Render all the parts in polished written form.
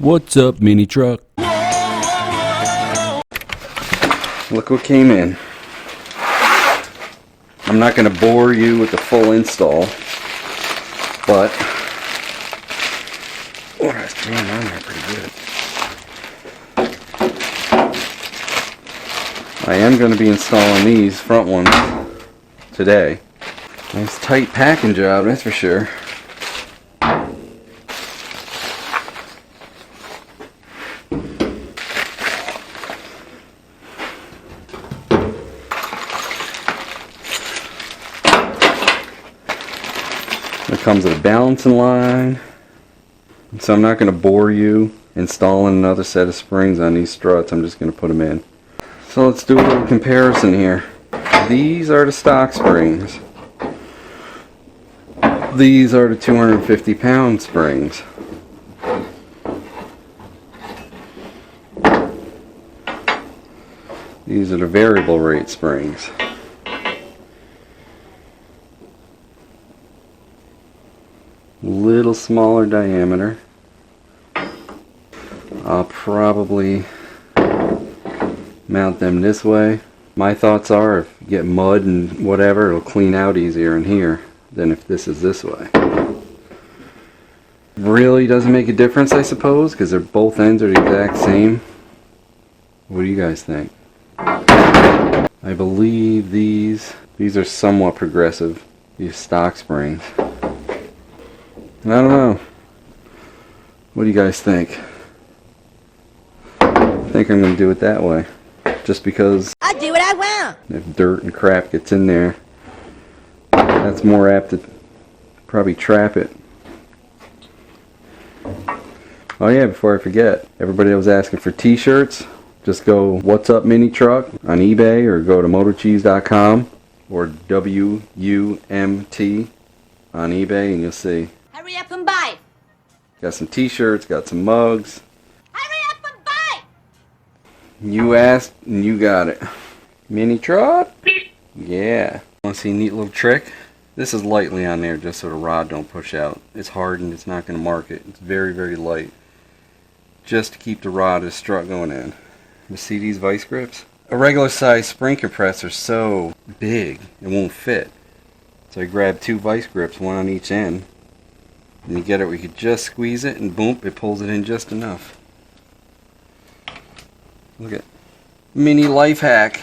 What's up, Minitruck? Look what came in. I'm not going to bore you with the full install, but oh, that's jammed on there pretty good. I am going to be installing these front ones today. Nice tight packing job, that's for sure. It comes with a balancing line, so I'm not going to bore you installing another set of springs on these struts. I'm just going to put them in. So let's do a little comparison here. These are the stock springs. These are the 250-pound springs. These are the variable rate springs. Little smaller diameter. I'll probably mount them this way. My thoughts are if you get mud and whatever, it'll clean out easier in here than if this is this way. Really doesn't make a difference, I suppose, because they're both ends are the exact same. What do you guys think? I believe these are somewhat progressive, these stock springs. I don't know. What do you guys think? I think I'm going to do it that way. Just because I do what I want. If dirt and crap gets in there, that's more apt to probably trap it. Oh yeah, before I forget, everybody that was asking for t-shirts, just go What's Up Minitruck on eBay or go to motorcheese.com or WUMT on eBay and you'll see. Hurry up and buy. Got some t-shirts, got some mugs. Hurry up and buy. You asked and you got it. Minitruck? Yeah. Want to see a neat little trick? This is lightly on there just so the rod don't push out. It's hardened, it's not going to mark it. It's very, very light. Just to keep the rod of the strut going in. You see these vice grips? A regular size spring compressor is so big it won't fit. So I grabbed two vice grips, one on each end. And you get it where you could just squeeze it and boom, it pulls it in just enough. Look at mini life hack.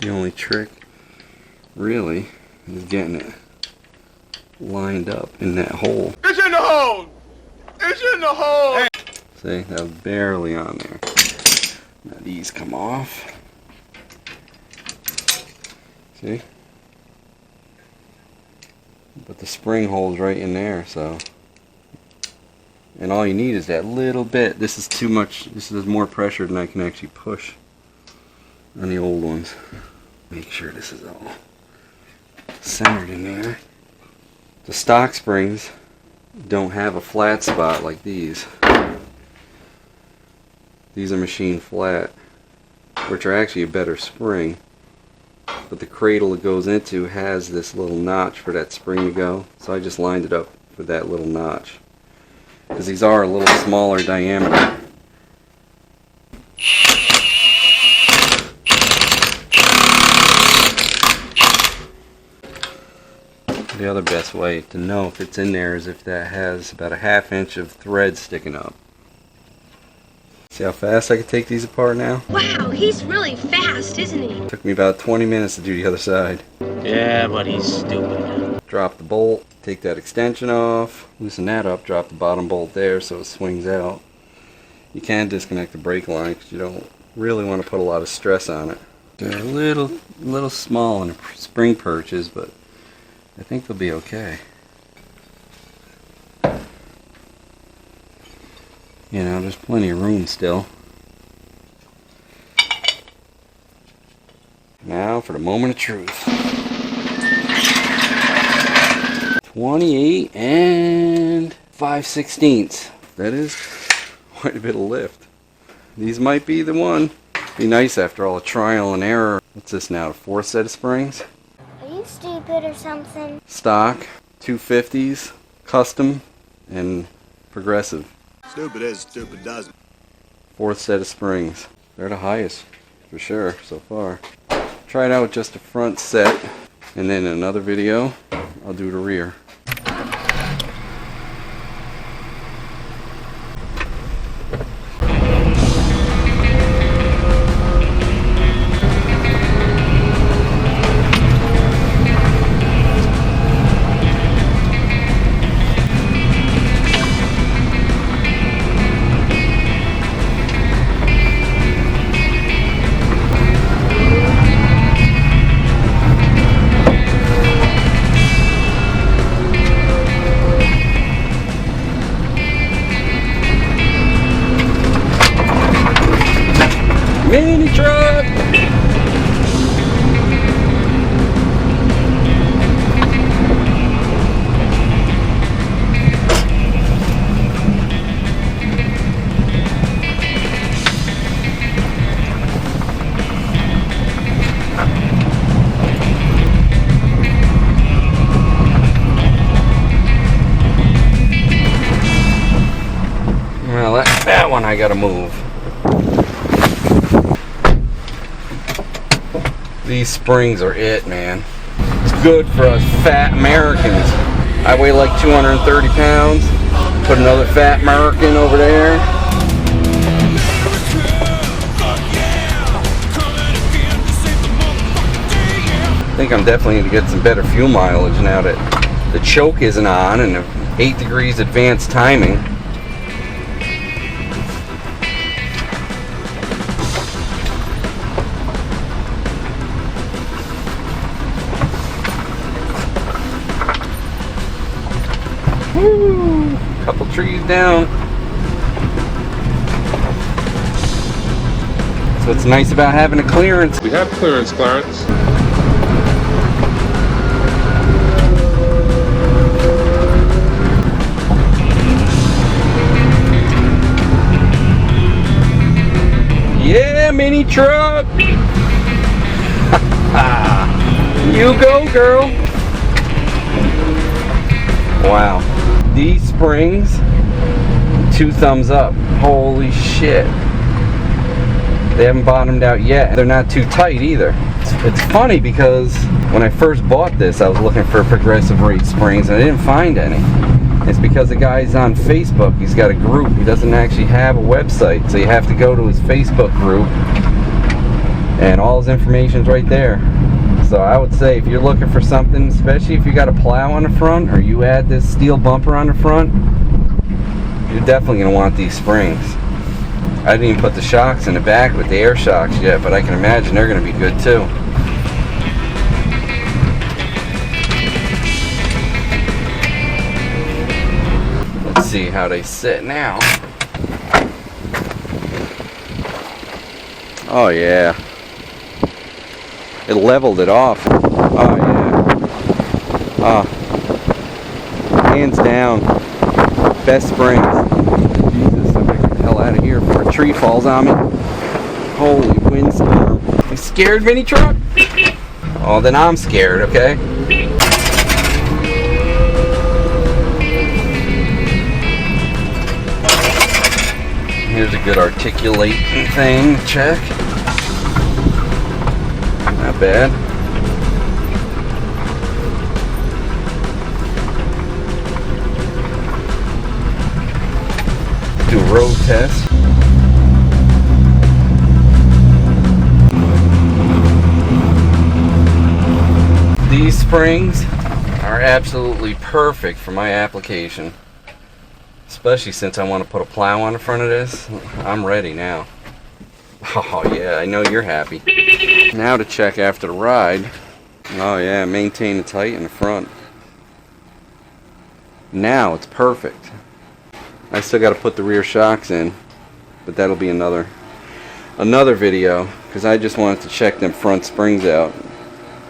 The only trick really is getting it lined up in that hole. It's in the hole! It's in the hole! Hey. See, that was barely on there. Now these come off. See? But the spring hole's right in there, so. And all you need is that little bit. This is too much. This is more pressure than I can actually push on the old ones. Make sure this is all centered in there. The stock springs don't have a flat spot like these. These are machined flat, which are actually a better spring. But the cradle it goes into has this little notch for that spring to go. So I just lined it up for that little notch. Because these are a little smaller diameter. The other best way to know if it's in there is if that has about a ½ inch of thread sticking up. See how fast I can take these apart now? Wow, he's really fast, isn't he? Took me about 20 minutes to do the other side. Yeah, but he's stupid. Drop the bolt, take that extension off, loosen that up, drop the bottom bolt there so it swings out. You can disconnect the brake line because you don't really want to put a lot of stress on it. They're a little small in the spring perches, but I think they'll be okay. You know, there's plenty of room still. Now for the moment of truth. 28 and 5/16. That is quite a bit of lift. These might be the one. Be nice after all the trial and error. What's this now, the fourth set of springs? Are you stupid or something? Stock, 250s. custom and progressive. Stupid is, stupid doesn't. 4th set of springs. They're the highest for sure so far. Try it out with just the front set, and then in another video I'll do the rear. Minitruck! Well, that one I gotta move. These springs are it, man. It's good for us fat Americans. I weigh like 230 pounds. Put another fat American over there. I think I'm definitely going to get some better fuel mileage now that the choke isn't on and the 8 degrees advanced timing. Woo! Couple trees down. That's what's nice about having a clearance. We have clearance, Clarence. Yeah, Minitruck! You go, girl! Wow. These springs, 2 thumbs up. Holy shit. They haven't bottomed out yet. They're not too tight either. It's funny because when I first bought this, I was looking for progressive rate springs and I didn't find any. It's because the guy's on Facebook. He's got a group. He doesn't actually have a website, so you have to go to his Facebook group and all his information's right there. So I would say if you're looking for something, especially if you got a plow on the front or you add this steel bumper on the front, you're definitely going to want these springs. I didn't even put the shocks in the back with the air shocks yet, but I can imagine they're going to be good too. Let's see how they sit now. Oh yeah. It leveled it off. Oh yeah. Oh. Hands down. Best springs. Jesus, I'm gonna get the hell out of here before a tree falls on me. Holy windstorm. You scared, Minitruck? Oh, then I'm scared, okay? Here's a good articulating thing to check. Not bad. Do a road test. These springs are absolutely perfect for my application. Especially since I want to put a plow on the front of this. I'm ready now. Oh yeah, I know you're happy. Now to check after the ride. Oh yeah, maintain the tight in the front. Now it's perfect. I still got to put the rear shocks in, but that'll be another video because I just wanted to check them front springs out.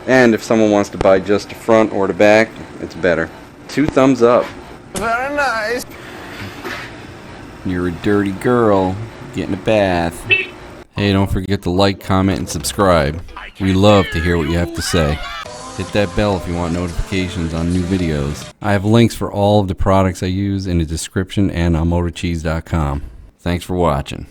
And if someone wants to buy just the front or the back, it's better. 2 thumbs up. Very nice. You're a dirty girl. Get in a bath. Hey, don't forget to like, comment, and subscribe. We love to hear what you have to say. Hit that bell if you want notifications on new videos. I have links for all of the products I use in the description and on motorcheese.com. Thanks for watching.